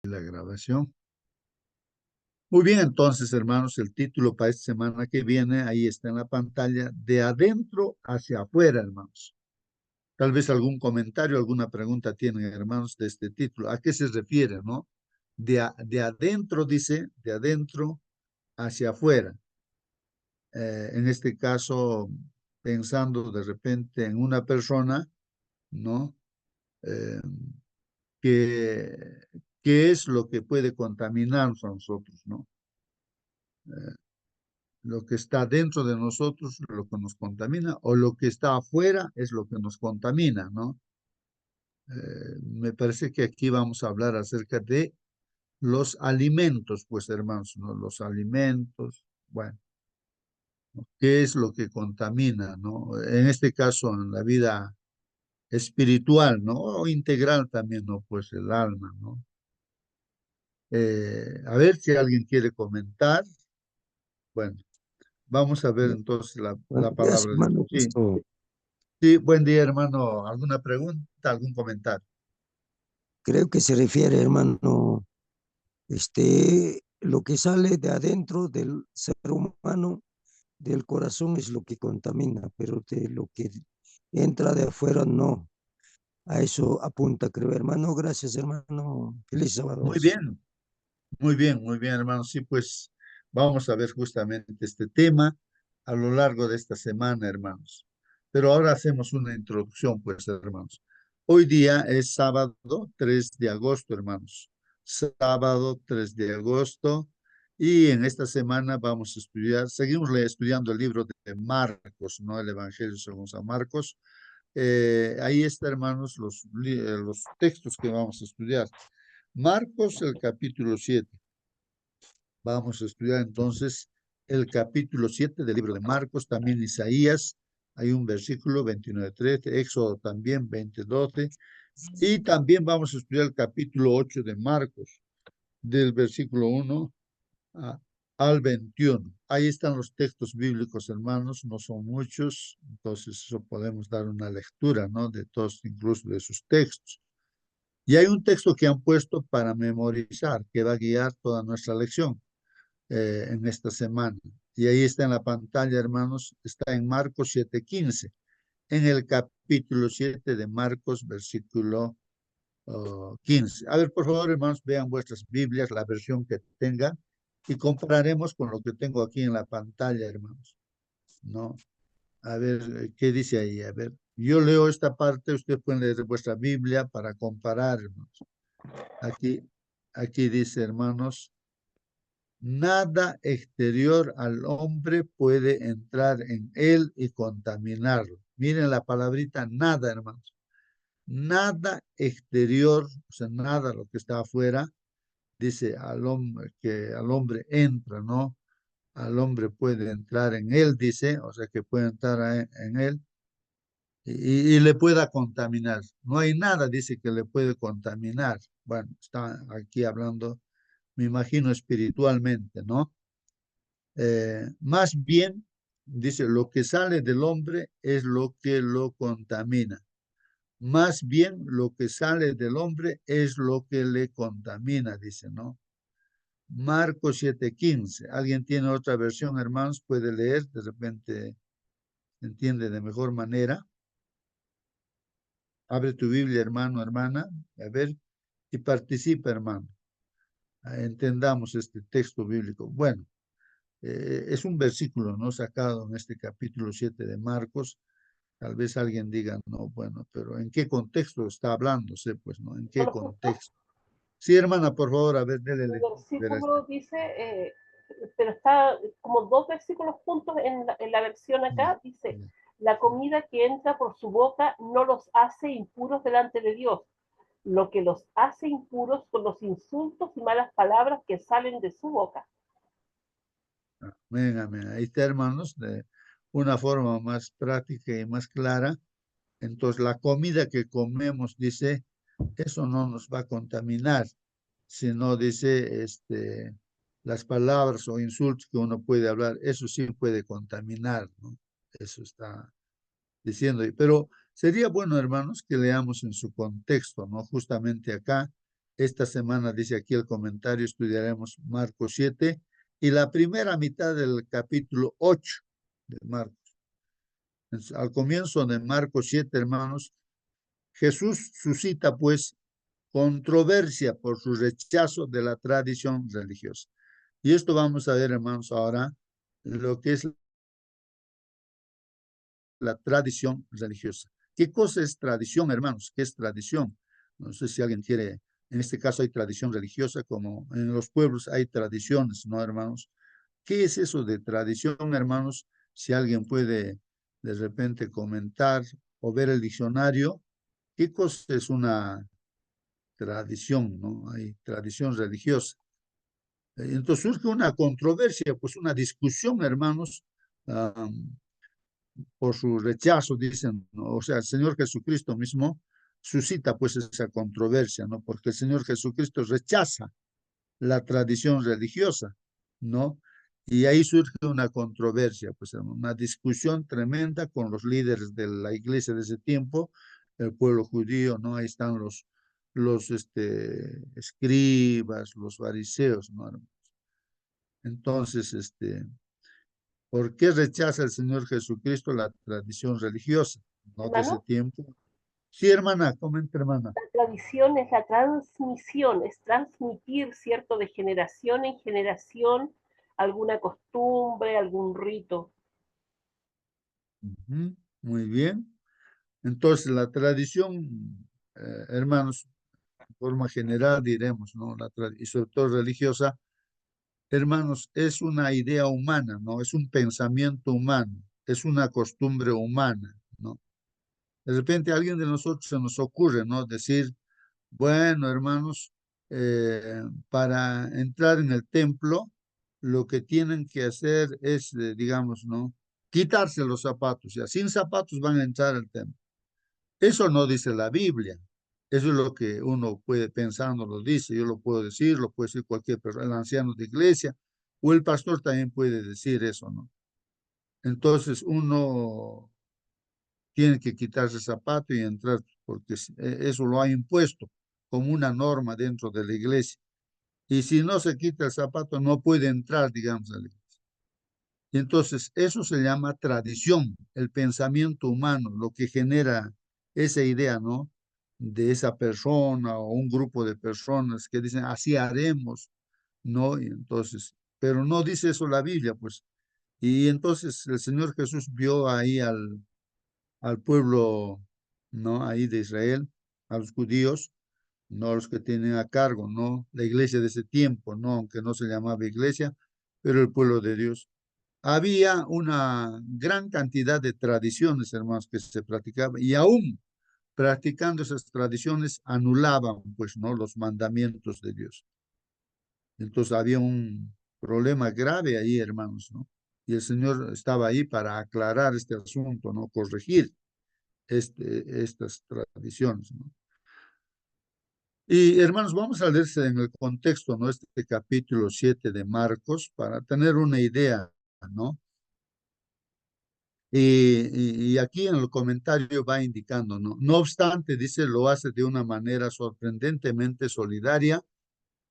La grabación. Muy bien, entonces, hermanos, el título para esta semana que viene, ahí está en la pantalla, de adentro hacia afuera, hermanos. Tal vez algún comentario, alguna pregunta tienen, hermanos, de este título. ¿A qué se refiere, no? De adentro, dice, de adentro hacia afuera. En este caso, pensando de repente en una persona, ¿no? Eh, que, ¿Qué es lo que puede contaminarnos a nosotros, no? Lo que está dentro de nosotros, lo que nos contamina, o lo que está afuera es lo que nos contamina, ¿no? Me parece que aquí vamos a hablar acerca de los alimentos, pues hermanos, ¿no? Los alimentos, bueno, ¿no? ¿Qué es lo que contamina, ¿no? En este caso, en la vida espiritual, ¿no? O integral también, ¿no? Pues el alma, ¿no? A ver si alguien quiere comentar. Bueno, vamos a ver entonces la Buenos días, palabra de Dios. hermano. Sí. Justo Sí, buen día, hermano. ¿Alguna pregunta, algún comentario? creo que se refiere, hermano, lo que sale de adentro del ser humano, del corazón, es lo que contamina, pero de lo que entra de afuera, no. A eso apunta, creo, hermano. Gracias, hermano. Feliz sábado. Muy bien, muy bien, muy bien, hermano. Sí, pues vamos a ver justamente este tema a lo largo de esta semana, hermanos. Pero ahora hacemos una introducción, pues, hermanos. Hoy día es sábado 3 de agosto, hermanos. Sábado 3 de agosto. Y en esta semana vamos a estudiar, seguimos estudiando el libro de Marcos, ¿no? El Evangelio según San Marcos. Ahí está, hermanos, los textos que vamos a estudiar. Marcos, el capítulo 7. Vamos a estudiar entonces el capítulo 7 del libro de Marcos, también Isaías, hay un versículo 29:13, Éxodo también 20:12, y también vamos a estudiar el capítulo 8 de Marcos, del versículo 1 a- al 21. Ahí están los textos bíblicos, hermanos, no son muchos, entonces eso podemos dar una lectura, ¿no? De todos, incluso de esos textos. Y hay un texto que han puesto para memorizar, que va a guiar toda nuestra lección en esta semana. Y ahí está en la pantalla, hermanos, está en Marcos 7:15, en el capítulo 7 de Marcos, versículo 15. A ver, por favor, hermanos, vean vuestras Biblias, la versión que tengan, y compararemos con lo que tengo aquí en la pantalla, hermanos. ¿No? A ver, ¿qué dice ahí? A ver, yo leo esta parte, ustedes pueden leer vuestra Biblia para comparar, hermanos. Aquí, aquí dice, hermanos, nada exterior al hombre puede entrar en él y contaminarlo. Miren la palabrita nada, hermanos. Nada exterior, o sea, nada lo que está afuera, dice al hombre que al hombre entra, ¿no? Al hombre puede entrar en él, dice, o sea, que puede entrar en él y le pueda contaminar. No hay nada, dice, que le puede contaminar. Bueno, está aquí hablando, me imagino, espiritualmente, ¿no? Más bien, dice, lo que sale del hombre es lo que lo contamina. Más bien, lo que sale del hombre es lo que le contamina, dice, ¿no? Marcos 7:15. ¿Alguien tiene otra versión, hermanos? Puede leer, de repente entiende de mejor manera. Abre tu Biblia, hermano, hermana, a ver, y participa, hermano. Entendamos este texto bíblico. Bueno, es un versículo, ¿no? Sacado en este capítulo 7 de Marcos. Tal vez alguien diga, no, bueno, pero ¿en qué contexto está hablándose? Pues, ¿no? ¿En qué Bueno, justo contexto? Sí, hermana, por favor, a ver, dele el lectura. versículo dice, pero está como dos versículos juntos en la versión acá, dice, la comida que entra por su boca no los hace impuros delante de Dios. Lo que los hace impuros son los insultos y malas palabras que salen de su boca. Amén, amén. Ahí está, hermanos, de una forma más práctica y más clara. Entonces, la comida que comemos, dice, eso no nos va a contaminar, sino dice, las palabras o insultos que uno puede hablar, eso sí puede contaminar, ¿no? Eso está diciendo. Pero sería bueno, hermanos, que leamos en su contexto, ¿no? Justamente acá, Esta semana, dice aquí el comentario, estudiaremos Marcos 7 y la primera mitad del capítulo 8 de Marcos. Entonces, al comienzo de Marcos 7, hermanos, Jesús suscita pues controversia por su rechazo de la tradición religiosa. Y esto vamos a ver, hermanos, ahora lo que es la tradición religiosa. ¿Qué cosa es tradición, hermanos? ¿Qué es tradición? No sé si alguien quiere, en este caso hay tradición religiosa, como en los pueblos hay tradiciones, ¿no, hermanos? ¿Qué es eso de tradición, hermanos? Si alguien puede de repente comentar o ver el diccionario, ¿qué cosa es una tradición, ¿no? Hay tradición religiosa. Entonces surge una controversia, pues una discusión, hermanos, por su rechazo, dicen, ¿no? O sea, el Señor Jesucristo mismo suscita pues esa controversia, ¿no? Porque el Señor Jesucristo rechaza la tradición religiosa, ¿no? Y ahí surge una controversia, pues una discusión tremenda con los líderes de la iglesia de ese tiempo, el pueblo judío, ¿no? Ahí están los escribas, los fariseos, ¿no? Entonces, ¿por qué rechaza el Señor Jesucristo la tradición religiosa, ¿no? De ese Hermano, tiempo? Sí, hermana, comenta, hermana. la tradición es la transmisión, es transmitir, ¿cierto?, de generación en generación alguna costumbre, algún rito. Ujú, muy bien. Entonces, la tradición, hermanos, de forma general diremos, ¿no? Y sobre todo religiosa, hermanos, es una idea humana, ¿no? Es un pensamiento humano, es una costumbre humana, ¿no? De repente a alguien de nosotros se nos ocurre, ¿no? Decir, bueno, hermanos, para entrar en el templo, lo que tienen que hacer es, digamos, ¿no? Quitarse los zapatos, ya sin zapatos van a entrar al templo. Eso no dice la Biblia. Eso es lo que uno puede pensar, no lo dice. Yo lo puedo decir, lo puede decir cualquier persona, el anciano de iglesia, o el pastor también puede decir eso, ¿no? Entonces uno tiene que quitarse el zapato y entrar, porque eso lo ha impuesto como una norma dentro de la iglesia. Y si no se quita el zapato, no puede entrar, digamos, a la iglesia. Y entonces eso se llama tradición, el pensamiento humano, lo que genera esa idea, ¿no? De esa persona o un grupo de personas que dicen, así haremos, ¿no? Y entonces, pero no dice eso la Biblia, pues. Y entonces el Señor Jesús vio ahí al pueblo, ¿no? Ahí de Israel, a los judíos, no los que tienen a cargo, ¿no? La iglesia de ese tiempo, ¿no? Aunque no se llamaba iglesia, pero el pueblo de Dios. Había una gran cantidad de tradiciones, hermanos, que se practicaban y aún practicando esas tradiciones anulaban, pues, ¿no? Los mandamientos de Dios. Entonces había un problema grave ahí, hermanos, ¿no? Y el Señor estaba ahí para aclarar este asunto, ¿no? Corregir estas tradiciones, ¿no? Y hermanos, vamos a leerse en el contexto, ¿no? Este capítulo 7 de Marcos para tener una idea, ¿no? Y aquí en el comentario va indicando, ¿no? No obstante, dice, lo hace de una manera sorprendentemente solidaria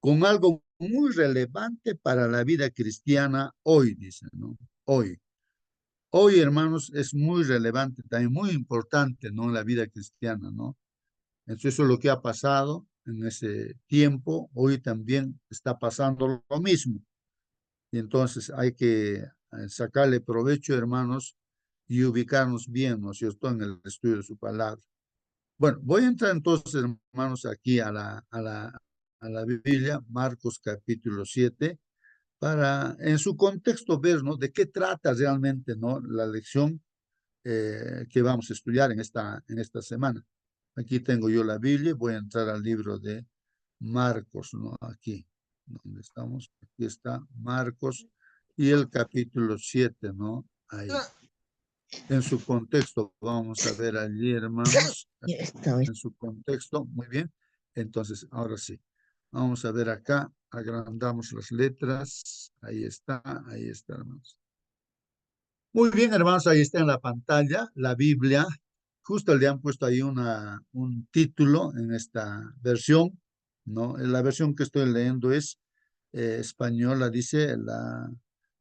con algo muy relevante para la vida cristiana hoy, dice, ¿no? Hoy. Hoy, hermanos, es muy relevante, también muy importante, ¿no? En la vida cristiana, ¿no? Entonces, eso es lo que ha pasado en ese tiempo. Hoy también está pasando lo mismo. Y entonces hay que sacarle provecho, hermanos, y ubicarnos bien, ¿no es cierto?, en el estudio de su palabra. Bueno, voy a entrar entonces, hermanos, aquí a la Biblia, Marcos capítulo 7, para en su contexto ver, ¿no?, de qué trata realmente, ¿no?, la lección que vamos a estudiar en esta semana. Aquí tengo yo la Biblia, voy a entrar al libro de Marcos, ¿no? Aquí, donde estamos, aquí está Marcos y el capítulo 7, ¿no? Ahí. En su contexto, vamos a ver allí, hermanos, en su contexto, muy bien. Entonces, ahora sí, vamos a ver acá, agrandamos las letras, ahí está, hermanos. Muy bien, hermanos, ahí está en la pantalla la Biblia. Justo le han puesto ahí un título en esta versión, ¿no? La versión que estoy leyendo es española, dice la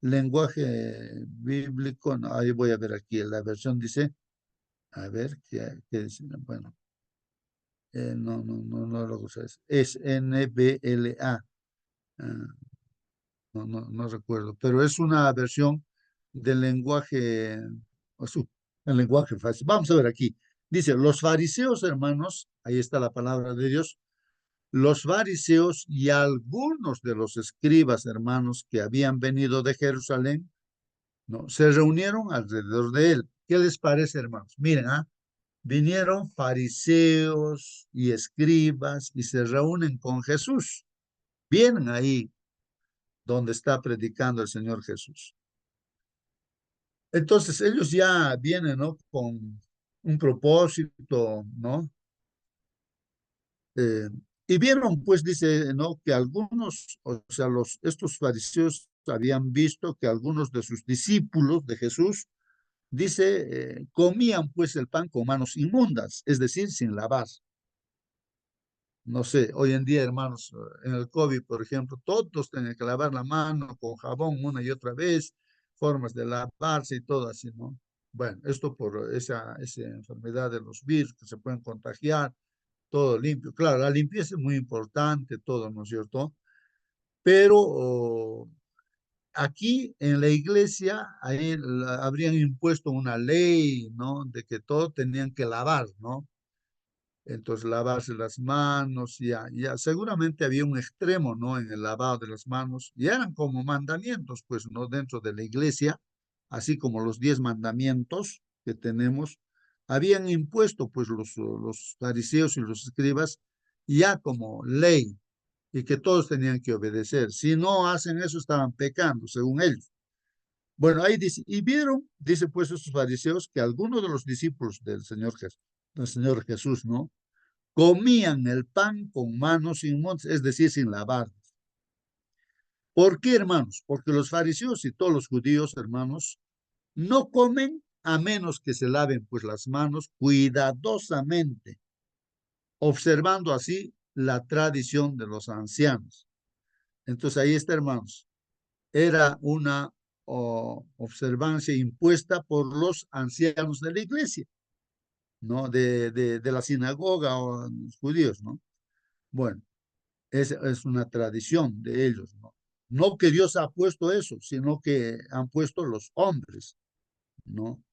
lenguaje bíblico, no, ahí voy a ver aquí, la versión dice, a ver, ¿qué dice? Bueno, no lo sé, es NBLA, no recuerdo, pero es una versión del lenguaje, o el lenguaje fácil. Vamos a ver aquí. Dice, los fariseos, hermanos, ahí está la palabra de Dios, los fariseos y algunos de los escribas, hermanos, que habían venido de Jerusalén, ¿no? Se reunieron alrededor de él. ¿Qué les parece, hermanos? Miren, vinieron fariseos y escribas y se reúnen con Jesús. Vienen ahí donde está predicando el Señor Jesús. Entonces ellos ya vienen, ¿no? Con un propósito, ¿no? Eh, y vieron, pues, dice, ¿no? Que algunos, o sea, estos fariseos habían visto que algunos de sus discípulos de Jesús, dice, comían, pues, el pan con manos inmundas, es decir, sin lavar. No sé, hoy en día, hermanos, en el COVID, por ejemplo, todos tienen que lavar la mano con jabón una y otra vez, formas de lavarse y todo así, ¿no? Bueno, esto por esa enfermedad de los virus que se pueden contagiar, todo limpio. Claro, la limpieza es muy importante, todo, ¿no es cierto? Pero aquí en la iglesia, ahí habrían impuesto una ley, ¿no? De que todos tenían que lavar, ¿no? Entonces, lavarse las manos, ya seguramente había un extremo, ¿no? En el lavado de las manos, y eran como mandamientos, pues, ¿no? Dentro de la iglesia, así como los 10 mandamientos que tenemos, habían impuesto, pues, los fariseos y los escribas, ya como ley, y que todos tenían que obedecer. Si no hacen eso, estaban pecando, según ellos. Bueno, ahí dice, y vieron, dice pues estos fariseos, que algunos de los discípulos del Señor Jesús, ¿no? Comían el pan con manos inmundas, es decir, sin lavar. ¿Por qué, hermanos? Porque los fariseos y todos los judíos, hermanos, no comen a menos que se laven pues las manos cuidadosamente, observando así la tradición de los ancianos. Entonces ahí está, hermanos. Era una observancia impuesta por los ancianos de la iglesia, ¿no? De la sinagoga o los judíos, ¿no? Bueno, es una tradición de ellos, ¿no? No que Dios ha puesto eso, sino que han puesto los hombres, ¿no?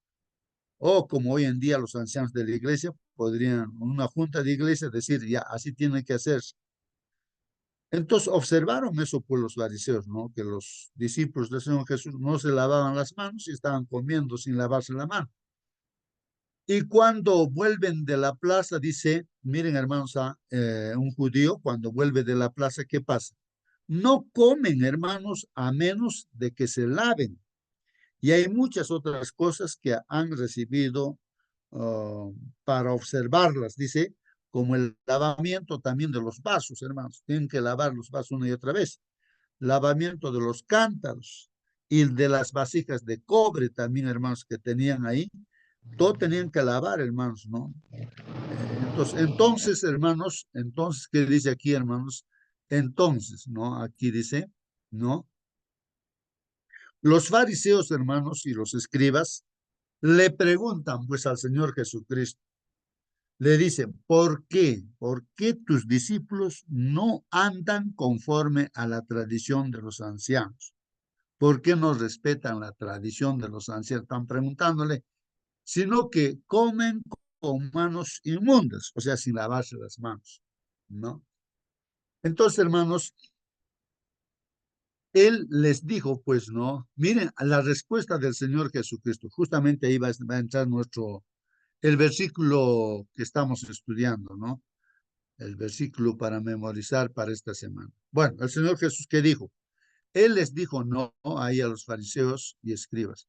O como hoy en día los ancianos de la iglesia podrían, en una junta de iglesia, decir, ya, así tiene que hacerse. Entonces observaron eso por los fariseos, ¿no? Que los discípulos del Señor Jesús no se lavaban las manos y estaban comiendo sin lavarse la mano. Y cuando vuelven de la plaza, dice, miren hermanos, un judío cuando vuelve de la plaza, ¿qué pasa? No comen, hermanos, a menos de que se laven. Y hay muchas otras cosas que han recibido para observarlas, dice, como el lavamiento también de los vasos, hermanos. Tienen que lavar los vasos una y otra vez. Lavamiento de los cántaros y de las vasijas de cobre también, hermanos, que tenían ahí. Todo tenían que lavar, hermanos, ¿no? Entonces, hermanos, entonces, ¿qué dice aquí, hermanos? Entonces, ¿no? Aquí dice, ¿no? Los fariseos, hermanos, y los escribas le preguntan, pues, al Señor Jesucristo, le dicen, ¿por qué? ¿Por qué tus discípulos no andan conforme a la tradición de los ancianos? ¿Por qué no respetan la tradición de los ancianos? Están preguntándole, sino que comen con manos inmundas, o sea, sin lavarse las manos, ¿no? Entonces, hermanos, él les dijo, pues, ¿no? Miren, la respuesta del Señor Jesucristo, justamente ahí va a entrar el versículo que estamos estudiando, ¿no? El versículo para memorizar para esta semana. Bueno, el Señor Jesús, ¿qué dijo? Él les dijo no ahí a los fariseos y escribas.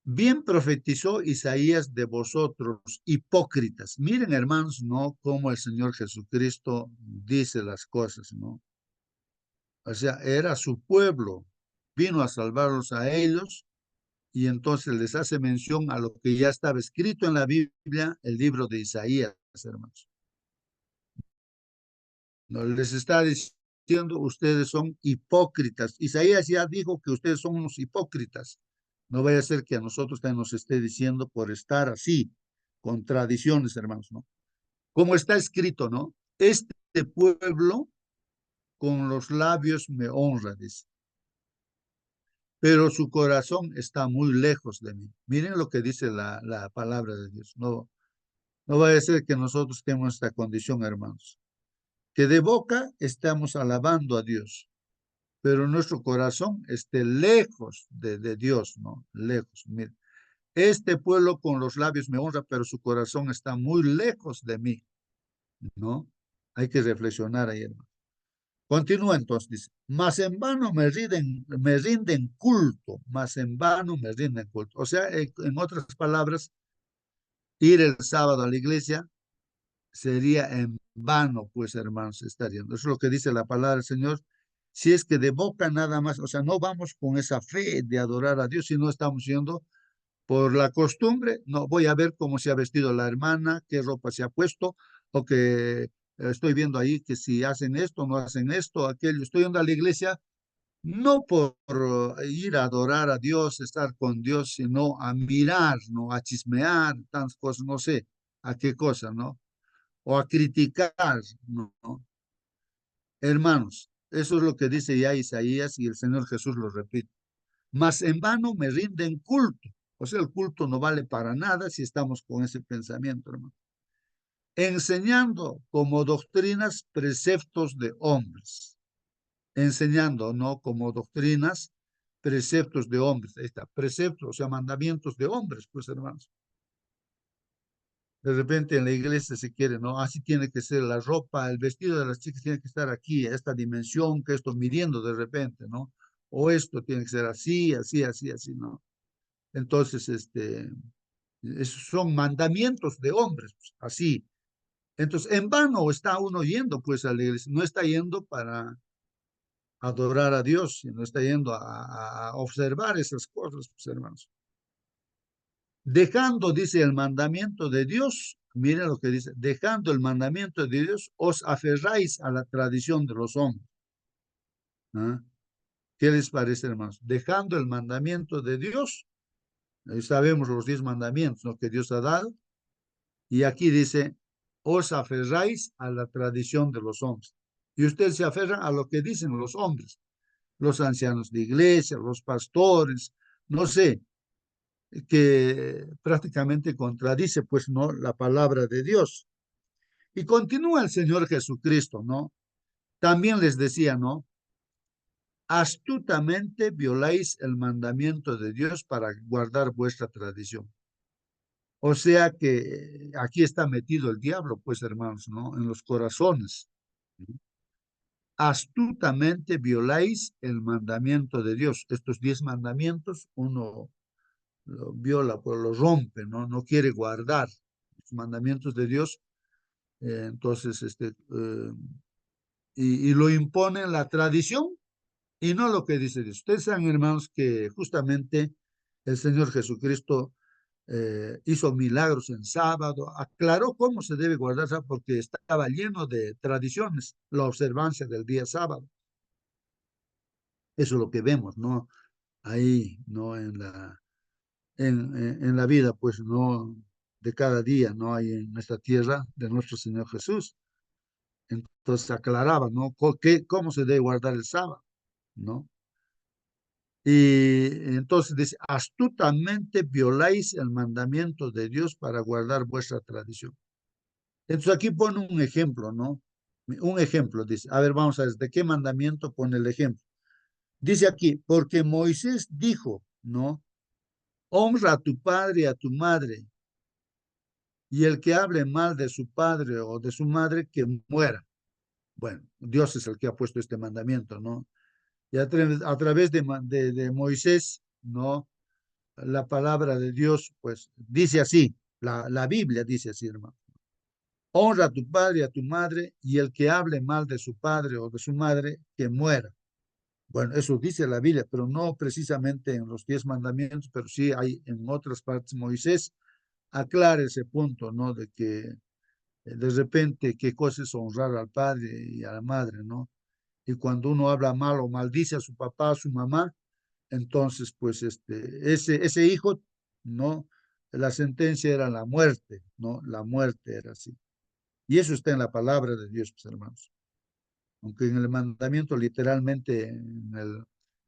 Bien profetizó Isaías de vosotros, hipócritas. Miren, hermanos, ¿no? Cómo el Señor Jesucristo dice las cosas, ¿no? O sea, era su pueblo, vino a salvarlos a ellos y entonces les hace mención a lo que ya estaba escrito en la Biblia, el libro de Isaías, hermanos. No les está diciendo, ustedes son hipócritas. Isaías ya dijo que ustedes son unos hipócritas. No vaya a ser que a nosotros también nos esté diciendo por estar así, con tradiciones, hermanos, ¿no? Como está escrito, ¿no? Este pueblo con los labios me honra, dice, pero su corazón está muy lejos de mí. Miren lo que dice la palabra de Dios. No, no vaya a ser que nosotros tengamos esta condición, hermanos, que de boca estamos alabando a Dios, pero nuestro corazón esté lejos de Dios, ¿no? Lejos. Miren, este pueblo con los labios me honra, pero su corazón está muy lejos de mí, ¿no? Hay que reflexionar ahí, hermano. Continúa entonces, dice, mas en vano me rinden culto, mas en vano me rinden culto. O sea, en otras palabras, ir el sábado a la iglesia sería en vano, pues hermanos, estar yendo. Eso es lo que dice la palabra del Señor. Si es que de boca nada más, o sea, no vamos con esa fe de adorar a Dios, sino estamos yendo por la costumbre, no voy a ver cómo se ha vestido la hermana, qué ropa se ha puesto, o que estoy viendo ahí que si hacen esto, no hacen esto, aquello. Estoy yendo a la iglesia no por ir a adorar a Dios, estar con Dios, sino a mirar, ¿no? A chismear, tantas cosas, no sé a qué cosa, ¿no? O a criticar, ¿no? Hermanos, eso es lo que dice ya Isaías y el Señor Jesús lo repite. Mas en vano me rinden culto. O sea, el culto no vale para nada si estamos con ese pensamiento, hermano. Enseñando como doctrinas preceptos de hombres. Enseñando, ¿no? Como doctrinas preceptos de hombres. Ahí está, preceptos, o sea, mandamientos de hombres, pues, hermanos. De repente en la iglesia se quiere, ¿no? Así tiene que ser la ropa, el vestido de las chicas tiene que estar aquí, a esta dimensión, que esto midiendo de repente, ¿no? O esto tiene que ser así, así, así, así, ¿no? Entonces, esos son mandamientos de hombres, pues, así. Entonces, en vano está uno yendo, pues, a la iglesia. No está yendo para adorar a Dios, sino está yendo a observar esas cosas, pues, hermanos. Dejando, dice, el mandamiento de Dios, miren lo que dice, dejando el mandamiento de Dios, os aferráis a la tradición de los hombres. ¿Ah? ¿Qué les parece, hermanos? Dejando el mandamiento de Dios, sabemos los 10 mandamientos, ¿no? Que Dios ha dado, y aquí dice, os aferráis a la tradición de los hombres. Y ustedes se aferran a lo que dicen los hombres, los ancianos de iglesia, los pastores, no sé, que prácticamente contradice, pues, ¿no? La palabra de Dios. Y continúa el Señor Jesucristo, ¿no? También les decía, ¿no? Astutamente violáis el mandamiento de Dios para guardar vuestra tradición. O sea que aquí está metido el diablo, pues, hermanos, ¿no? En los corazones. Astutamente violáis el mandamiento de Dios. Estos 10 mandamientos, uno lo viola, pues lo rompe, ¿no? No quiere guardar los mandamientos de Dios. Entonces, y lo impone en la tradición y no lo que dice Dios. Ustedes saben, hermanos, que justamente el Señor Jesucristo hizo milagros en sábado, aclaró cómo se debe guardar, porque estaba lleno de tradiciones, la observancia del día sábado. Eso es lo que vemos, ¿no? Ahí, ¿no? En la vida, pues, ¿no? De cada día, ¿no? Hay en esta tierra de nuestro Señor Jesús. Entonces aclaraba, ¿no? ¿Cómo se debe guardar el sábado, ¿no? Y entonces dice, astutamente violáis el mandamiento de Dios para guardar vuestra tradición. Entonces aquí pone un ejemplo, ¿no? Un ejemplo, dice. A ver, vamos a ver, ¿de qué mandamiento pone el ejemplo? Dice aquí, porque Moisés dijo, ¿no? Honra a tu padre y a tu madre, y el que hable mal de su padre o de su madre, que muera. Bueno, Dios es el que ha puesto este mandamiento, ¿no? Y a través de Moisés, ¿no? La palabra de Dios, pues, dice así, la Biblia dice así, hermano. Honra a tu padre y a tu madre, y el que hable mal de su padre o de su madre, que muera. Bueno, eso dice la Biblia, pero no precisamente en los 10 mandamientos, pero sí hay en otras partes. Moisés aclara ese punto, ¿no? De que De repente, qué cosa es honrar al padre y a la madre, ¿no? Y cuando uno habla mal o maldice a su papá, a su mamá, entonces, pues, ese hijo, ¿no? La sentencia era la muerte, ¿no? La muerte era así. Y eso está en la palabra de Dios, pues, hermanos. Aunque en el mandamiento, literalmente, en el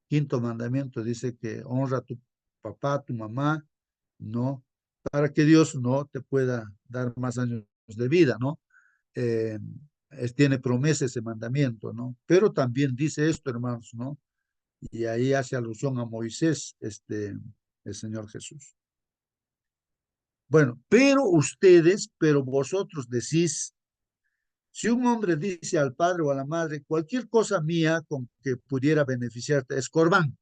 quinto mandamiento, dice que honra a tu papá, a tu mamá, ¿no? Para que Dios no te pueda dar más años de vida, ¿no? Eh, tiene promesa ese mandamiento, ¿no? Pero también dice esto, hermanos, ¿no? Y ahí hace alusión a Moisés, el Señor Jesús. Bueno, pero vosotros decís, si un hombre dice al padre o a la madre, cualquier cosa mía con que pudiera beneficiarte es corbán.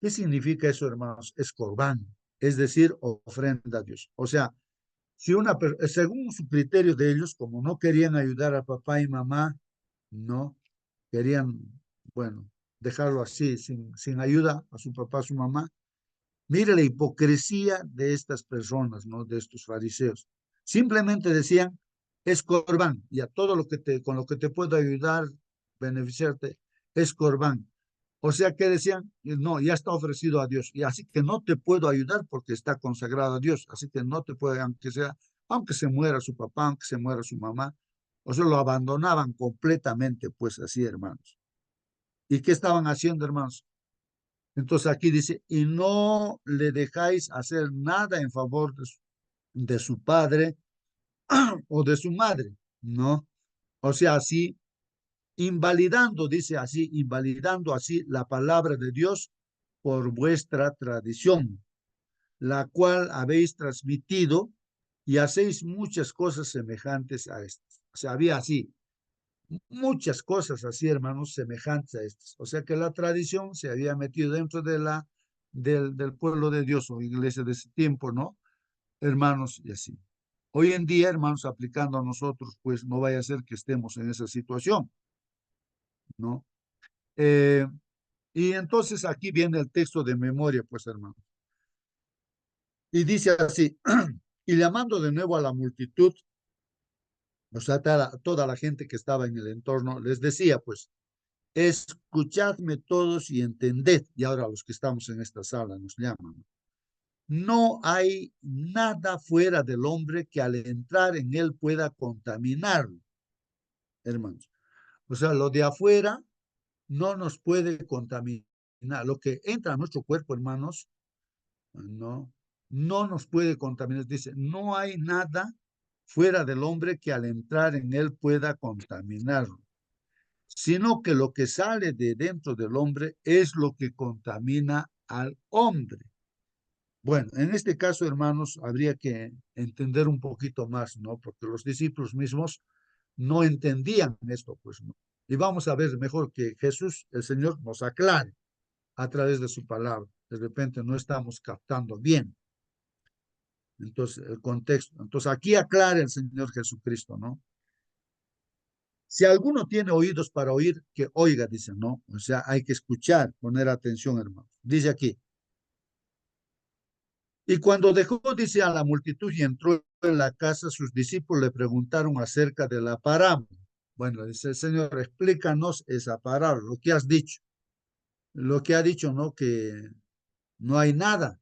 ¿Qué significa eso, hermanos? Es corbán, es decir, ofrenda a Dios. O sea, si según su criterio de ellos, como no querían ayudar a papá y mamá, no querían, bueno, dejarlo así, sin ayuda a su papá, a su mamá. Mire la hipocresía de estas personas, ¿no? De estos fariseos. Simplemente decían, es corbán, y a todo lo que con lo que te puedo ayudar, beneficiarte, es corbán. O sea que decían, no, ya está ofrecido a Dios, y así que no te puedo ayudar porque está consagrado a Dios, así que no te puede, aunque se muera su papá, aunque se muera su mamá, o sea, lo abandonaban completamente, pues así, hermanos. ¿Y qué estaban haciendo, hermanos? Entonces aquí dice, y no le dejáis hacer nada en favor de su padre o de su madre, ¿no? O sea, así, invalidando, dice así, invalidando así la palabra de Dios por vuestra tradición, la cual habéis transmitido y hacéis muchas cosas semejantes a estas. O sea, había así, muchas cosas así, hermanos, semejantes a estas. O sea que la tradición se había metido dentro del pueblo de Dios o iglesia de ese tiempo, ¿no? Hermanos, y así. Hoy en día, hermanos, aplicando a nosotros, pues no vaya a ser que estemos en esa situación, ¿no? Eh, y entonces aquí viene el texto de memoria, pues, hermanos. Y dice así, y llamando de nuevo a la multitud, o sea, toda la gente que estaba en el entorno, les decía, pues, escuchadme todos y entended, y ahora los que estamos en esta sala nos llaman. No hay nada fuera del hombre que al entrar en él pueda contaminarlo, hermanos. O sea, lo de afuera no nos puede contaminar. Lo que entra a nuestro cuerpo, hermanos, no nos puede contaminar. Dice, no hay nada fuera del hombre que al entrar en él pueda contaminarlo, sino que lo que sale de dentro del hombre es lo que contamina al hombre. Bueno, en este caso, hermanos, habría que entender un poquito más, ¿no? Porque los discípulos mismos no entendían esto, pues, ¿no? Y vamos a ver mejor que Jesús, el Señor, nos aclare a través de su palabra. De repente no estamos captando bien. Entonces, el contexto. Entonces, aquí aclara el Señor Jesucristo, ¿no? Si alguno tiene oídos para oír, que oiga, dice, ¿no? O sea, hay que escuchar, poner atención, hermanos. Dice aquí, y cuando dejó, dice, a la multitud y entró en la casa, sus discípulos le preguntaron acerca de la parábola. Bueno, dice el Señor, explícanos esa parábola, lo que has dicho. Lo que ha dicho, ¿no? Que no hay nada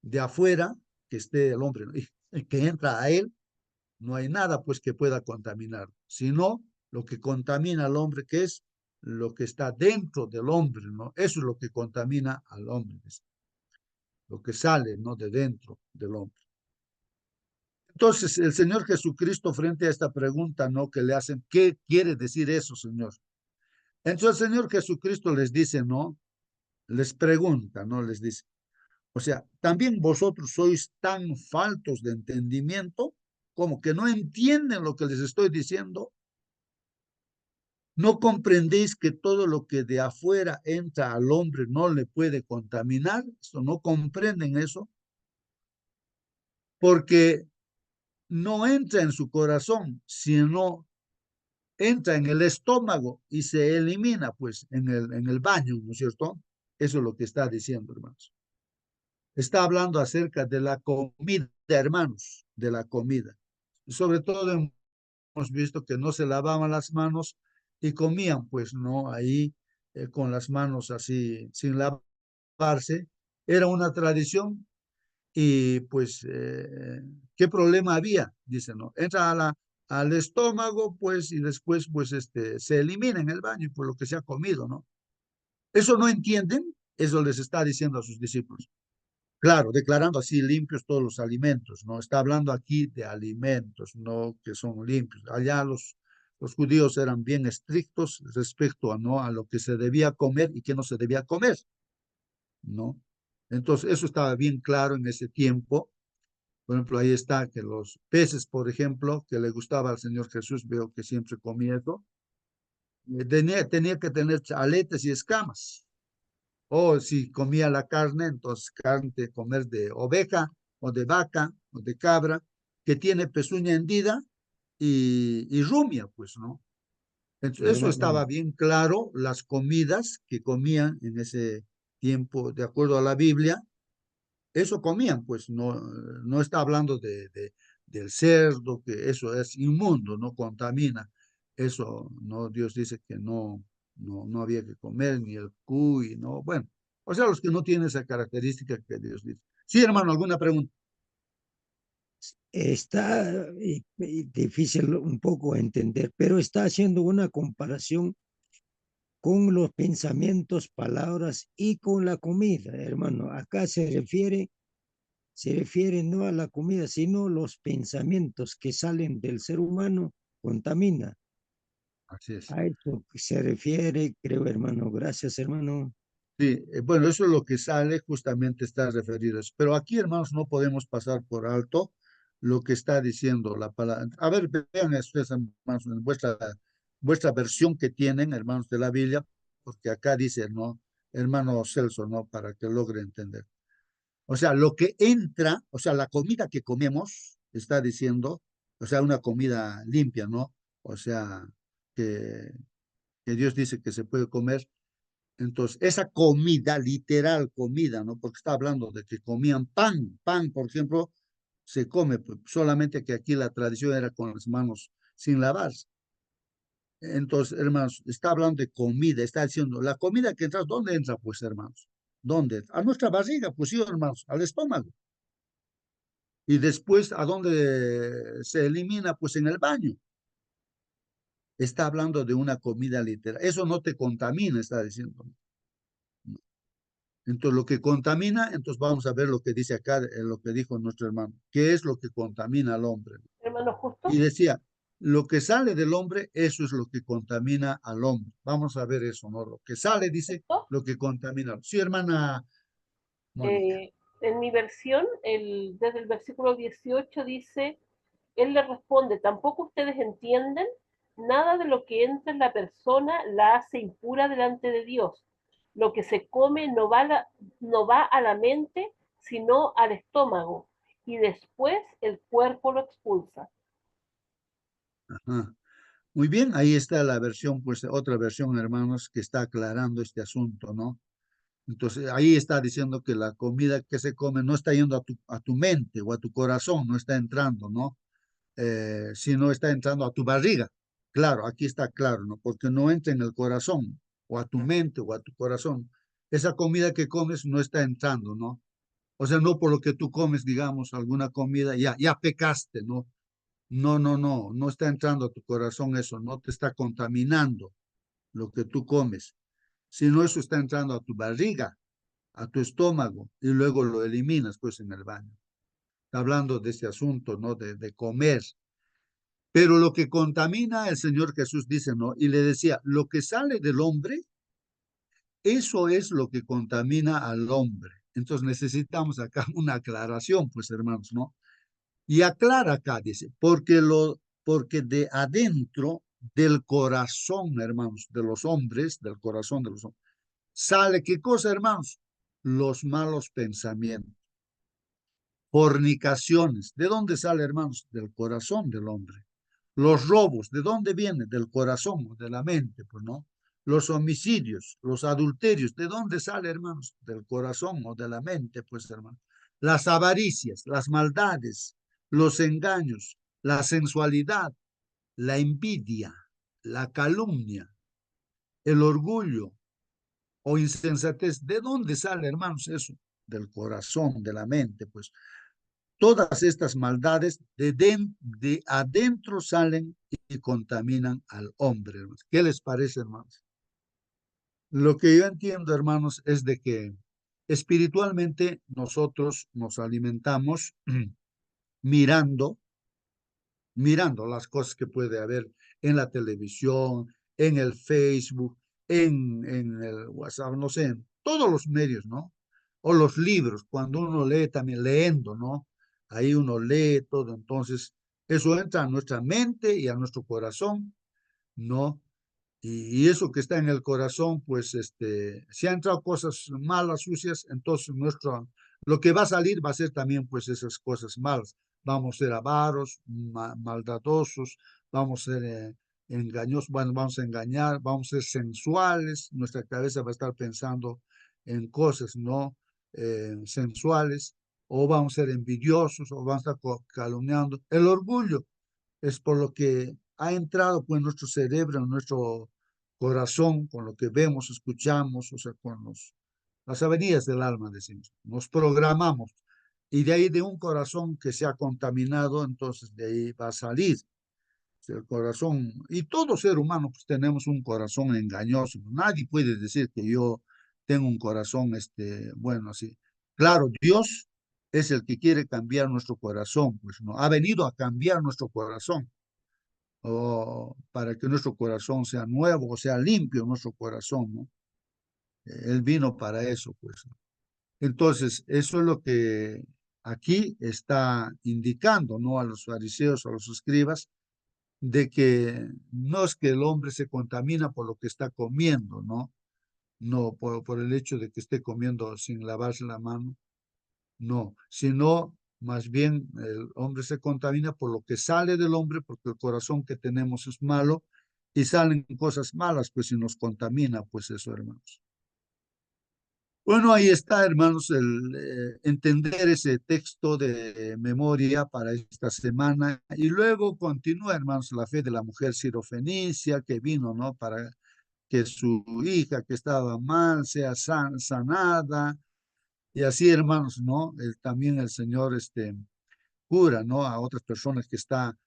de afuera que esté el hombre, ¿no? Y que entra a él, no hay nada pues que pueda contaminar, sino lo que contamina al hombre, que es lo que está dentro del hombre, ¿no? Eso es lo que contamina al hombre, lo que sale, ¿no? De dentro del hombre. Entonces, el Señor Jesucristo, frente a esta pregunta, ¿no? Que le hacen, ¿qué quiere decir eso, Señor? Entonces, el Señor Jesucristo les dice, ¿no? Les pregunta, ¿no? Les dice, o sea, también vosotros sois tan faltos de entendimiento como que no entienden lo que les estoy diciendo. ¿No comprendéis que todo lo que de afuera entra al hombre no le puede contaminar? Esto, ¿no comprenden eso? Porque no entra en su corazón, sino entra en el estómago y se elimina, pues, en el baño, ¿no es cierto? Eso es lo que está diciendo, hermanos. Está hablando acerca de la comida, hermanos, de la comida. Sobre todo en visto que no se lavaban las manos y comían, pues, ¿no? Ahí con las manos así, sin lavarse. Era una tradición y pues, ¿qué problema había? Dice, ¿no? Entra al estómago, pues, y después, pues, se elimina en el baño por lo que se ha comido, ¿no? Eso no entienden, eso les está diciendo a sus discípulos. Claro, declarando así limpios todos los alimentos, ¿no? Está hablando aquí de alimentos, no que son limpios. Allá los judíos eran bien estrictos respecto a, ¿no? a lo que se debía comer y que no se debía comer, ¿no? Entonces, eso estaba bien claro en ese tiempo. Por ejemplo, ahí está que los peces, por ejemplo, que le gustaba al Señor Jesús, veo que siempre comía eso, tenía que tener aletas y escamas. O si comía la carne, entonces carne de comer de oveja o de vaca o de cabra, que tiene pezuña hendida y rumia, pues, ¿no? Entonces, eso estaba Hermano, bien claro, las comidas que comían en ese tiempo, de acuerdo a la Biblia, eso comían, pues, no está hablando del cerdo, que eso es inmundo, no contamina. Eso, no, Dios dice que no había que comer, ni el cuy, no, bueno, o sea, los que no tienen esa característica que Dios dice. Sí, hermano, ¿alguna pregunta? está difícil un poco entender, pero está haciendo una comparación con los pensamientos, palabras y con la comida, hermano. Acá se refiere no a la comida, sino los pensamientos que salen del ser humano contamina. Así es. A eso se refiere, creo, hermano. Gracias, hermano. Sí, bueno, eso es lo que sale, justamente está referido a eso. Pero aquí, hermanos, no podemos pasar por alto lo que está diciendo la palabra. A ver, vean ustedes, hermanos, en vuestra versión que tienen, hermanos de la Biblia, porque acá dice, ¿no? Hermano Celso, ¿no? Para que logre entender. O sea, lo que entra, o sea, la comida que comemos, está diciendo, o sea, una comida limpia, ¿no? O sea, que, que Dios dice que se puede comer entonces, esa comida, literal comida, ¿no? Porque está hablando de que comían pan, por ejemplo, se come, pues, solamente que aquí la tradición era con las manos sin lavarse. Entonces, hermanos, está hablando de comida, está diciendo, la comida que entra, ¿dónde entra, pues, hermanos? ¿Dónde? A nuestra barriga, pues sí, hermanos, al estómago. Y después, ¿a dónde se elimina? Pues en el baño. Está hablando de una comida literal. Eso no te contamina, está diciendo. Entonces, lo que contamina, entonces vamos a ver lo que dice acá, lo que dijo nuestro hermano. ¿Qué es lo que contamina al hombre? Hermano Y Justo, decía, lo que sale del hombre, eso es lo que contamina al hombre. Vamos a ver eso, ¿no? Lo que sale, dice, justo. lo que contamina. Sí, hermana Mónica. En mi versión, desde el versículo 18 dice, él le responde, tampoco ustedes entienden, nada de lo que entra en la persona la hace impura delante de Dios. Lo que se come no va a la mente, sino al estómago, y después el cuerpo lo expulsa. Ajá. Muy bien, ahí está la versión, pues otra versión, hermanos, que está aclarando este asunto, ¿no? Entonces, ahí está diciendo que la comida que se come no está yendo a tu mente o a tu corazón, no está entrando, ¿no? Si no está entrando a tu barriga. Claro, aquí está claro, ¿no? Porque no entra en el corazón, o a tu mente, o a tu corazón. Esa comida que comes no está entrando, ¿no? O sea, no por lo que tú comes, digamos, alguna comida, ya pecaste, ¿no? No está entrando a tu corazón eso, no te está contaminando lo que tú comes, sino eso está entrando a tu barriga, a tu estómago, y luego lo eliminas, pues, en el baño. Está hablando de este asunto, ¿no? De comer. Pero lo que contamina, el Señor Jesús dice, ¿no? Y le decía, lo que sale del hombre, eso es lo que contamina al hombre. Entonces necesitamos acá una aclaración, pues hermanos, ¿no? Y aclara acá, dice, porque de adentro del corazón, hermanos, de los hombres, del corazón de los hombres, sale, ¿qué cosa, hermanos? Los malos pensamientos, fornicaciones. ¿De dónde sale, hermanos? Del corazón del hombre. Los robos, ¿de dónde vienen? Del corazón o de la mente, pues no. Los homicidios, los adulterios, ¿de dónde sale, hermanos? Del corazón o de la mente, pues, hermanos. Las avaricias, las maldades, los engaños, la sensualidad, la envidia, la calumnia, el orgullo o insensatez. ¿De dónde sale, hermanos, eso? Del corazón, de la mente, pues. Todas estas maldades de adentro salen y contaminan al hombre, hermanos. ¿Qué les parece, hermanos? Lo que yo entiendo, hermanos, es de que espiritualmente nosotros nos alimentamos mirando, mirando las cosas que puede haber en la televisión, en el Facebook, en el WhatsApp, no sé, en todos los medios, ¿no? O los libros, cuando uno lee también leyendo, ¿no? Ahí uno lee todo, entonces eso entra a nuestra mente y a nuestro corazón, ¿no? Y eso que está en el corazón, pues, si han entrado cosas malas, sucias, entonces lo que va a salir va a ser también, pues, esas cosas malas. Vamos a ser avaros, maldadosos, vamos a ser engañosos, bueno, vamos a engañar, vamos a ser sensuales, nuestra cabeza va a estar pensando en cosas, ¿no? Sensuales, o vamos a ser envidiosos, o vamos a estar calumniando. El orgullo es por lo que ha entrado pues en nuestro cerebro, en nuestro corazón, con lo que vemos, escuchamos, o sea, con las avenidas del alma, decimos. Nos programamos. Y de ahí de un corazón que se ha contaminado, entonces de ahí va a salir el corazón. Y todo ser humano, pues tenemos un corazón engañoso. Nadie puede decir que yo tengo un corazón, bueno, así. Claro, Dios es el que quiere cambiar nuestro corazón, pues no, ha venido a cambiar nuestro corazón o para que nuestro corazón sea nuevo, o sea limpio nuestro corazón, ¿no? Él vino para eso, pues. Entonces, eso es lo que aquí está indicando, ¿no? A los fariseos, a los escribas, de que no es que el hombre se contamina por lo que está comiendo, ¿no? No, por el hecho de que esté comiendo sin lavarse la mano, no, sino más bien el hombre se contamina por lo que sale del hombre, porque el corazón que tenemos es malo y salen cosas malas, pues si nos contamina, pues eso, hermanos. Bueno, ahí está, hermanos, el entender ese texto de memoria para esta semana y luego continúa, hermanos, la fe de la mujer sirofenicia que vino, ¿no? Para que su hija que estaba mal sea sanada y así, hermanos, ¿no? También el Señor, cura, ¿no? A otras personas que está,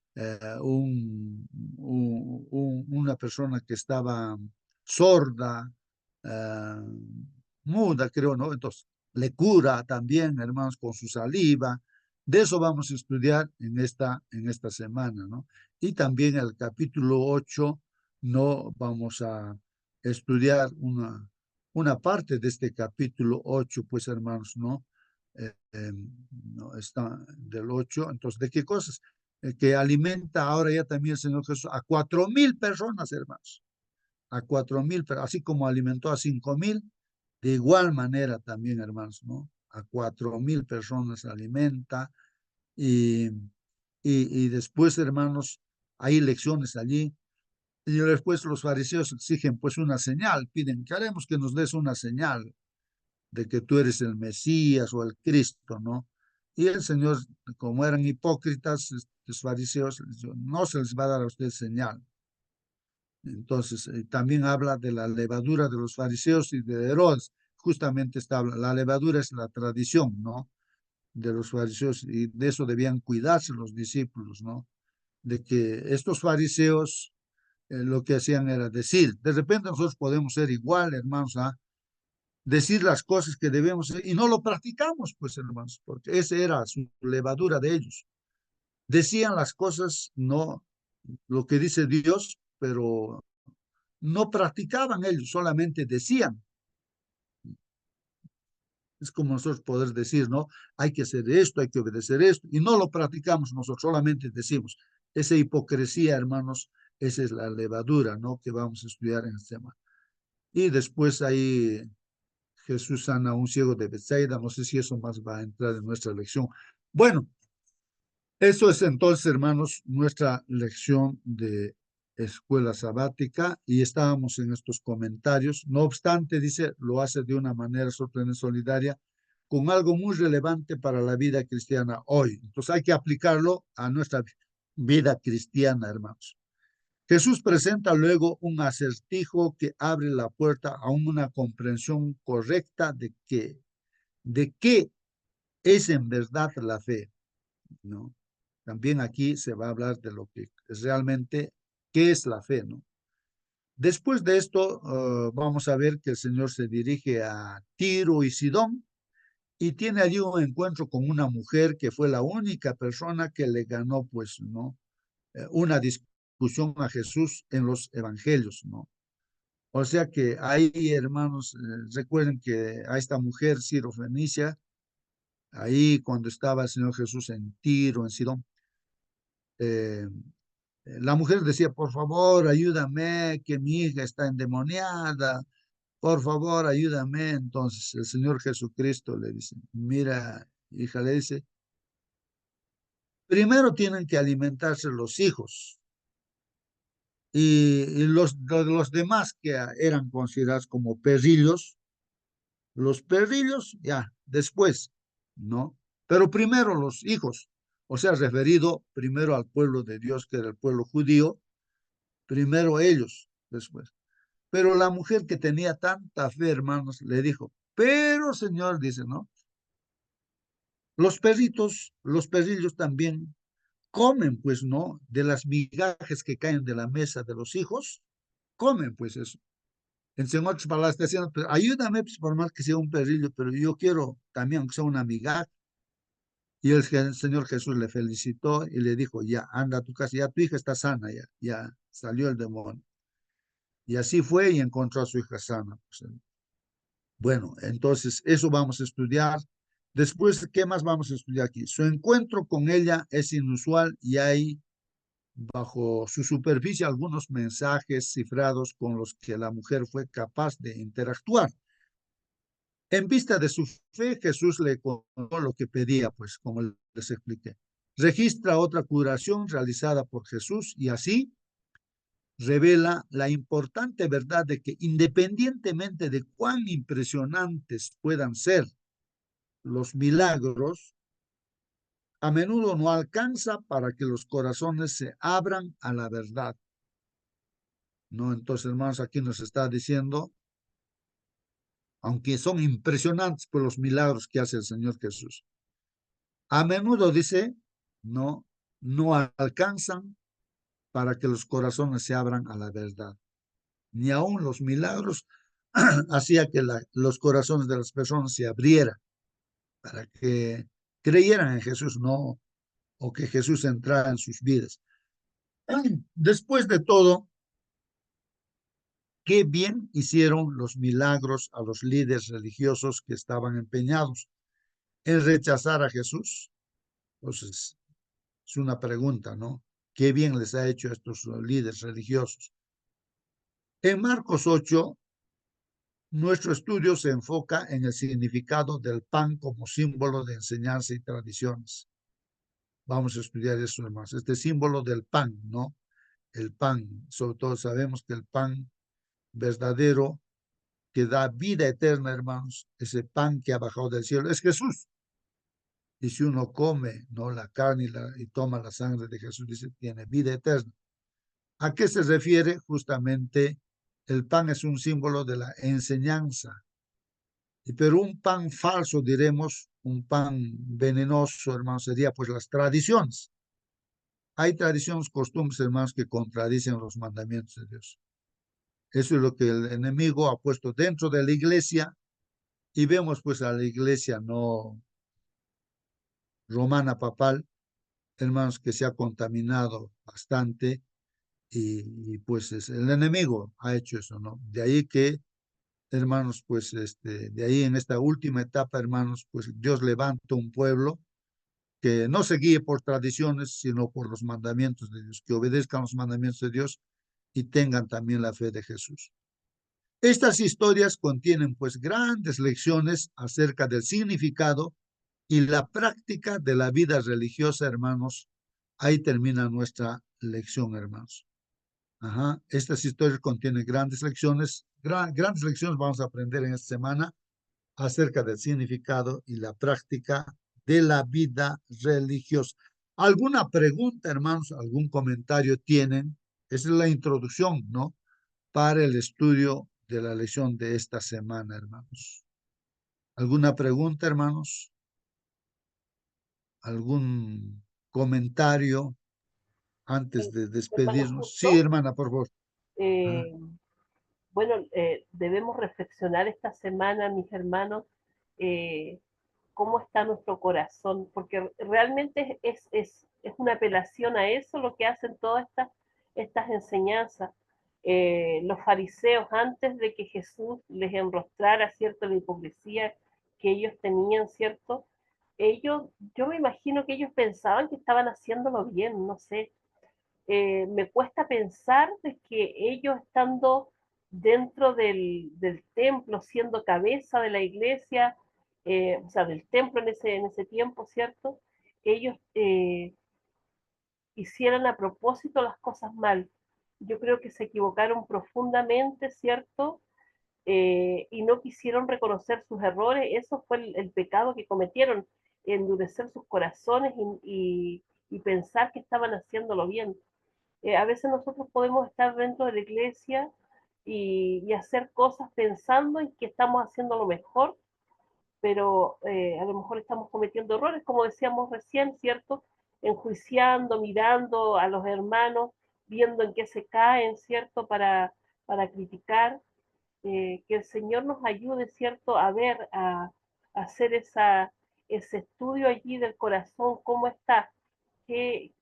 una persona que estaba sorda, eh, muda, creo, ¿no? Entonces, le cura también, hermanos, con su saliva. De eso vamos a estudiar en esta semana, ¿no? Y también el capítulo 8, no vamos a estudiar una parte de este capítulo 8, pues, hermanos, ¿no? No está del 8, entonces, ¿de qué cosas? Que alimenta ahora ya también el Señor Jesús a 4,000 personas, hermanos, a 4,000, así como alimentó a 5,000, de igual manera también, hermanos, ¿no? A 4,000 personas alimenta y, y después, hermanos, hay lecciones allí. Y después los fariseos exigen pues una señal, piden, queremos que nos des una señal de que tú eres el Mesías o el Cristo, ¿no? Y el Señor, como eran hipócritas, los fariseos, no se les va a dar a usted señal. Entonces, también habla de la levadura de los fariseos y de Herodes. Justamente está, la levadura es la tradición, ¿no? De los fariseos y de eso debían cuidarse los discípulos, ¿no? De que estos fariseos lo que hacían era decir, de repente nosotros podemos ser igual, hermanos, ¿ah? Decir las cosas que debemos hacer y no lo practicamos, pues hermanos, porque esa era su levadura de ellos. Decían las cosas, no lo que dice Dios, pero no practicaban ellos, solamente decían. Es como nosotros poder decir, ¿no? Hay que hacer esto, hay que obedecer esto, y no lo practicamos nosotros, solamente decimos. Esa hipocresía, hermanos, esa es la levadura, ¿no? Que vamos a estudiar en este tema. Y después ahí Jesús sana a un ciego de Bethsaida. No sé si eso más va a entrar en nuestra lección. Bueno, eso es entonces, hermanos, nuestra lección de escuela sabática y estábamos en estos comentarios. No obstante, dice, lo hace de una manera sorprendente, solidaria, con algo muy relevante para la vida cristiana hoy. Entonces hay que aplicarlo a nuestra vida cristiana, hermanos. Jesús presenta luego un acertijo que abre la puerta a una comprensión correcta de qué es en verdad la fe, ¿no? También aquí se va a hablar de lo que es realmente, qué es la fe, ¿no? Después de esto, vamos a ver que el Señor se dirige a Tiro y Sidón y tiene allí un encuentro con una mujer que fue la única persona que le ganó, pues, ¿no? Una discusión a Jesús en los evangelios, ¿no? O sea que ahí, hermanos, recuerden que a esta mujer, Ciro Fenicia, ahí cuando estaba el Señor Jesús en Tiro, en Sidón, eh, la mujer decía, por favor, ayúdame, que mi hija está endemoniada, por favor, ayúdame. Entonces el Señor Jesucristo le dice, mira, hija, le dice, primero tienen que alimentarse los hijos y los demás que eran considerados como perrillos, los perrillos ya, después, ¿no? Pero primero los hijos, o sea, referido primero al pueblo de Dios, que era el pueblo judío, primero ellos, después. Pero la mujer que tenía tanta fe, hermanos, le dijo, pero Señor, dice, ¿no? Los perrillos también comen, pues, ¿no? De las migajas que caen de la mesa de los hijos, comen, pues, eso. En otras palabras, está diciendo, pues, ayúdame, pues, por más que sea un perrillo, pero yo quiero también, aunque sea una migaja. Y el Señor Jesús le felicitó y le dijo, ya, anda a tu casa, ya tu hija está sana, ya salió el demonio. Y así fue y encontró a su hija sana. Pues, bueno, entonces eso vamos a estudiar. Después, ¿qué más vamos a estudiar aquí? Su encuentro con ella es inusual y hay bajo su superficie algunos mensajes cifrados con los que la mujer fue capaz de interactuar. En vista de su fe, Jesús le contó lo que pedía, pues como les expliqué. Registra otra curación realizada por Jesús y así revela la importante verdad de que independientemente de cuán impresionantes puedan ser los milagros, a menudo no alcanza para que los corazones se abran a la verdad. ¿No? Entonces, hermanos, aquí nos está diciendo, aunque son impresionantes por los milagros que hace el Señor Jesús, a menudo dice, no alcanzan para que los corazones se abran a la verdad. Ni aun los milagros hacía que los corazones de las personas se abrieran para que creyeran en Jesús, no, o que Jesús entrara en sus vidas. Después de todo, qué bien hicieron los milagros a los líderes religiosos que estaban empeñados en rechazar a Jesús. Entonces, es una pregunta, ¿no? ¿Qué bien les ha hecho a estos líderes religiosos? En Marcos 8, nuestro estudio se enfoca en el significado del pan como símbolo de enseñanza y tradiciones. Vamos a estudiar eso, hermanos. Este símbolo del pan, ¿no? El pan, sobre todo sabemos que el pan verdadero que da vida eterna, hermanos, ese pan que ha bajado del cielo, es Jesús. Y si uno come, ¿no? La carne y toma la sangre de Jesús, dice, tiene vida eterna. ¿A qué se refiere? Justamente, el pan es un símbolo de la enseñanza. Pero un pan falso, diremos, un pan venenoso, hermanos, sería pues las tradiciones. Hay tradiciones, costumbres, hermanos, que contradicen los mandamientos de Dios. Eso es lo que el enemigo ha puesto dentro de la iglesia y vemos pues a la iglesia no romana papal, hermanos, que se ha contaminado bastante y pues el enemigo ha hecho eso, ¿no? De ahí que, hermanos, pues de ahí en esta última etapa, hermanos, pues Dios levanta un pueblo que no se guíe por tradiciones, sino por los mandamientos de Dios, que obedezcan los mandamientos de Dios y tengan también la fe de Jesús. Estas historias contienen pues grandes lecciones acerca del significado y la práctica de la vida religiosa, hermanos. Ahí termina nuestra lección, hermanos. Ajá. Estas historias contienen grandes lecciones. Grandes lecciones vamos a aprender en esta semana acerca del significado y la práctica de la vida religiosa. ¿Alguna pregunta, hermanos? ¿Algún comentario tienen Esa es la introducción, ¿no? Para el estudio de la lección de esta semana, hermanos. ¿Alguna pregunta, hermanos? ¿Algún comentario antes de Hermano, despedirnos? Sí, justo, hermana, por favor. Ah, eh, bueno, debemos reflexionar esta semana, mis hermanos, eh, cómo está nuestro corazón, porque realmente es una apelación a eso lo que hacen todas estas enseñanzas. Los fariseos, antes de que Jesús les enrostrara, ¿cierto?, la hipocresía que ellos tenían, ¿cierto? Ellos, yo me imagino que ellos pensaban que estaban haciéndolo bien, no sé. Me cuesta pensar de que ellos estando dentro del templo, siendo cabeza de la iglesia, o sea, del templo en ese tiempo, ¿cierto? Ellos hicieran a propósito las cosas mal. Yo creo que se equivocaron profundamente, ¿cierto? Y no quisieron reconocer sus errores. Eso fue el pecado que cometieron, endurecer sus corazones y pensar que estaban haciéndolo bien. A veces nosotros podemos estar dentro de la iglesia y hacer cosas pensando en que estamos haciendo lo mejor, pero a lo mejor estamos cometiendo errores, como decíamos recién, ¿cierto? Enjuiciando, mirando a los hermanos, viendo en qué se caen, ¿cierto? Para criticar. Que el Señor nos ayude, ¿cierto? A ver, a hacer ese estudio allí del corazón, cómo está, qué,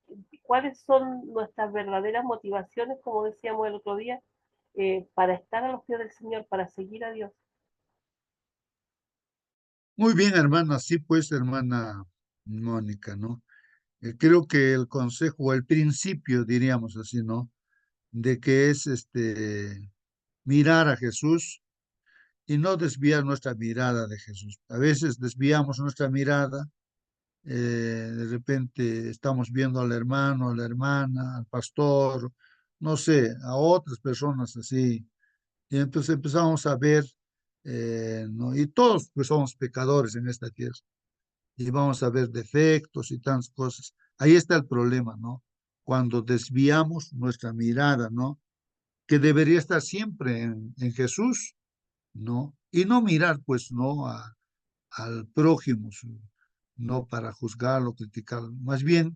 cuáles son nuestras verdaderas motivaciones, como decíamos el otro día, para estar a los pies del Señor, para seguir a Dios. muy bien, hermana. Sí, pues, hermana Mónica, ¿no? Creo que el consejo, el principio, diríamos así, ¿no? De que es mirar a Jesús y no desviar nuestra mirada de Jesús. A veces desviamos nuestra mirada, de repente estamos viendo al hermano, a la hermana, al pastor, no sé, a otras personas así, y entonces empezamos a ver, ¿no? Y todos pues somos pecadores en esta tierra, y vamos a ver defectos y tantas cosas. Ahí está el problema, ¿no? Cuando desviamos nuestra mirada, ¿no? Que debería estar siempre en Jesús, ¿no? Y no mirar, pues, ¿no? Al prójimo, no para juzgarlo, criticarlo. Más bien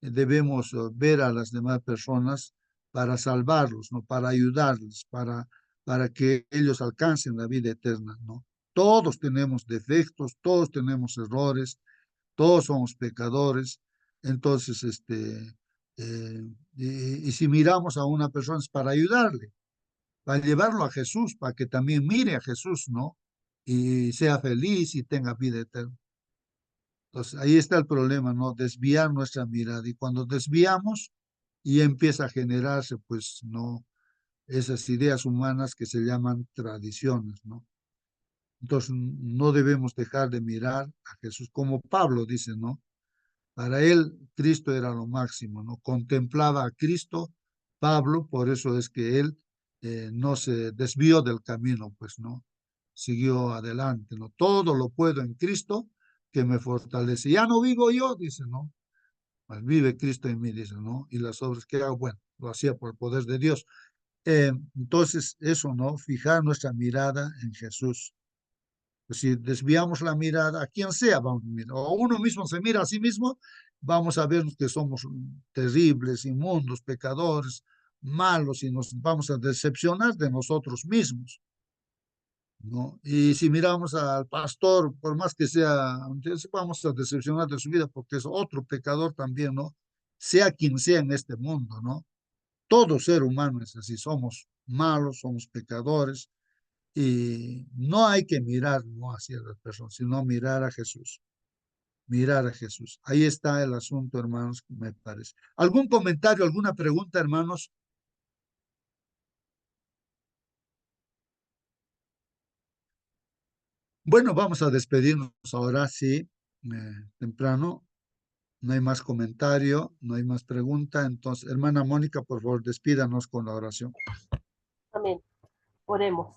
debemos ver a las demás personas para salvarlos, ¿no? Para ayudarles, para que ellos alcancen la vida eterna, ¿no? Todos tenemos defectos, todos tenemos errores, todos somos pecadores. Entonces, y si miramos a una persona es para ayudarle, para llevarlo a Jesús, para que también mire a Jesús, ¿no? Y sea feliz y tenga vida eterna. Entonces, ahí está el problema, ¿no? Desviar nuestra mirada. Y cuando desviamos, y empieza a generarse, pues, ¿no? Esas ideas humanas que se llaman tradiciones, ¿no? Entonces, no debemos dejar de mirar a Jesús, como Pablo dice, ¿no? Para él, Cristo era lo máximo, ¿no? Contemplaba a Cristo, Pablo, por eso es que él no se desvió del camino, pues, ¿no? Siguió adelante, ¿no? Todo lo puedo en Cristo que me fortalece. Ya no vivo yo, dice, ¿no? Pues vive Cristo en mí, dice, ¿no? Y las obras que hago, bueno, lo hacía por el poder de Dios. Entonces, eso, ¿no? Fijar nuestra mirada en Jesús. Pues si desviamos la mirada, a quien sea, vamos a mirar, o uno mismo se mira a sí mismo, vamos a ver que somos terribles, inmundos, pecadores, malos, y nos vamos a decepcionar de nosotros mismos, ¿no? Y si miramos al pastor, por más que sea, entonces vamos a decepcionar de su vida porque es otro pecador también, ¿no? Sea quien sea en este mundo, ¿no? Todo ser humano es así, somos malos, somos pecadores, y no hay que mirar, no hacia las personas, sino mirar a Jesús. Mirar a Jesús. Ahí está el asunto, hermanos, me parece. ¿Algún comentario, alguna pregunta, hermanos? Bueno, vamos a despedirnos ahora, sí, temprano. No hay más comentario, no hay más pregunta. Entonces, hermana Mónica, por favor, despídanos con la oración. Amén. Oremos.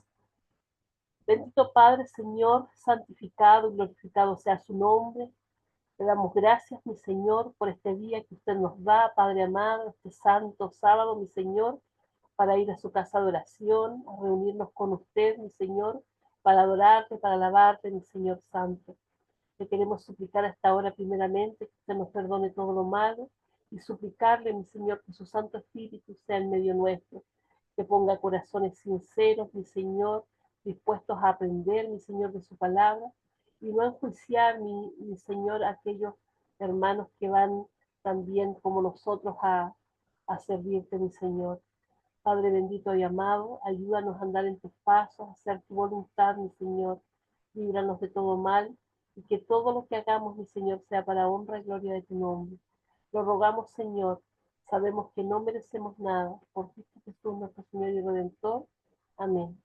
Bendito Padre, Señor, santificado y glorificado sea su nombre. Le damos gracias, mi Señor, por este día que usted nos da, Padre amado, este santo sábado, mi Señor, para ir a su casa de oración, a reunirnos con usted, mi Señor, para adorarte, para alabarte, mi Señor Santo. Le queremos suplicar a esta hora primeramente que usted nos perdone todo lo malo y suplicarle, mi Señor, que su Santo Espíritu sea en medio nuestro, que ponga corazones sinceros, mi Señor, dispuestos a aprender, mi Señor, de su palabra y no enjuiciar, mi Señor, a aquellos hermanos que van también como nosotros a servirte, mi Señor. Padre bendito y amado, ayúdanos a andar en tus pasos, a hacer tu voluntad, mi Señor. Líbranos de todo mal y que todo lo que hagamos, mi Señor, sea para honra y gloria de tu nombre. Lo rogamos, Señor. Sabemos que no merecemos nada. Por Cristo Jesús, nuestro Señor y Redentor. Amén.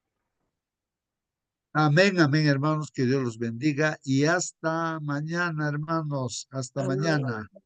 Amén, amén, hermanos, que Dios los bendiga y hasta mañana, hermanos, hasta Amén. mañana.